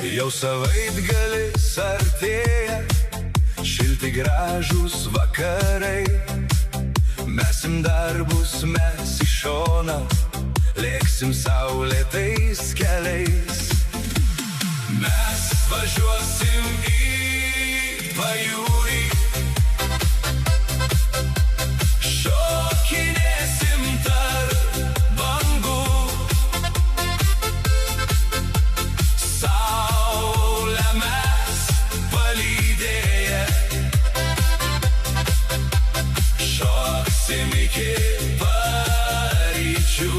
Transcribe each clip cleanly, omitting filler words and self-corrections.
Jau savaitgalis artėja, šilti gražūs vakarai. Mesim darbus, mes į šoną, lėksim saulėtais keliais. Mes važiuosim į pajūrį, šokinėsim tarp bangų. Saulę mes palydėję, šoksim iki paryčių.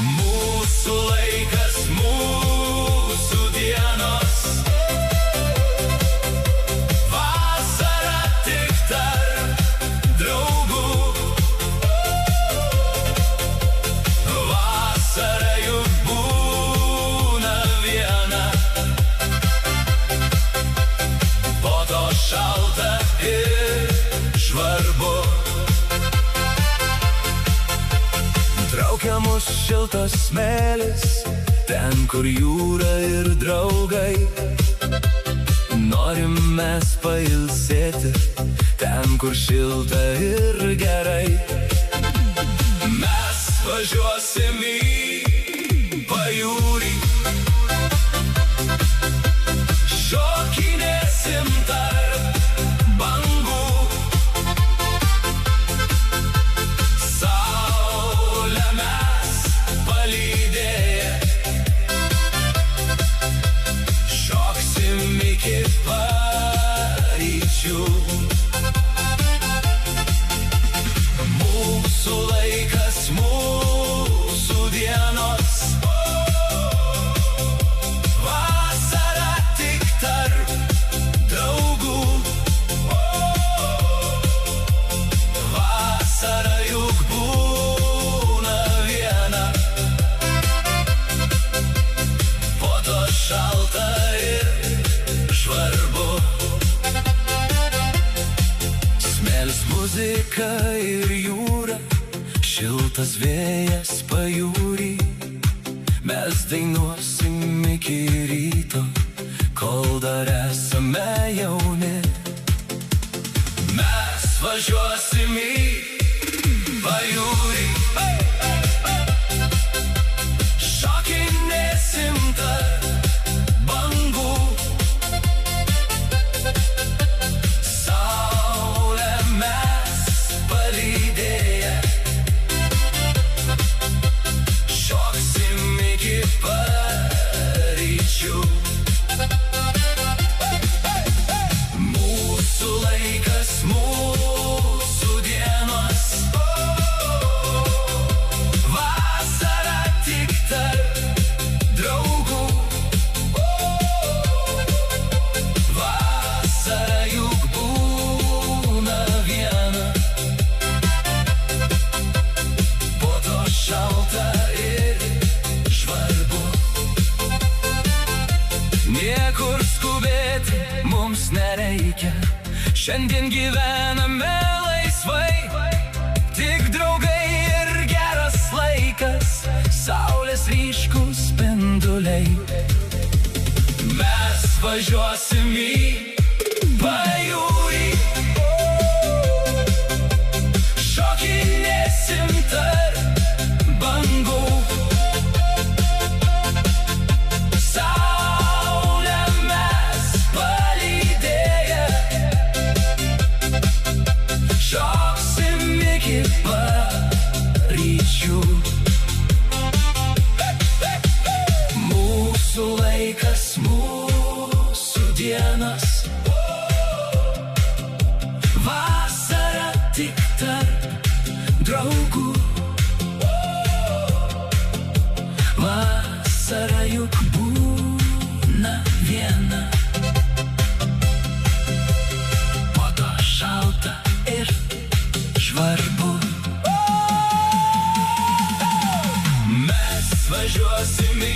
Mūsų laikas, mūsų dienos, vasara tik tarp draugų. Vasara juk būna viena, po to šalta ir žvarbu. Traukia mus šiltas smėlis, ten kur jūra ir draugai. Norim mes pailsėti, ten kur šilta ir gerai. Mes važiuosim į pajūrį, šokinėsim tarp bangų. Saulę mes palydėję, šoksim iki paryčių. Mūsų laikas, mūsų dienos, vasara tik tarp draugų. Vasara juk būna viena, po to šalta ir žvarbu. Smėlis, muzika ir jūra, šiltas vėjas pajūrį. Mes dainuosim iki ryto, kol dar esame jauni. Mes važiuosim į pajūrį, šokinėsim tarp bangų. Saulę mes palydėję, šoksim iki paryčių. Mūsų laikas, mūsų dienos, vasara tik tarp draugų. Vasara juk būna viena, po to šalta ir žvarbu. Niekur skubėti mums nereikia, šiandien gyvename laisvai. Tik draugai ir geras laikas, saulės ryškūs spinduliai. Mes važiuosim į pajūrį, šokinėsim tarp bangų. Saulę mes palydėję, šoksim iki paryčių. Mūsų laikas, mūsų dienos, vasara tik tarp draugų. Vasara juk būna viena, po to šalta ir žvarbu. Mes važiuosim į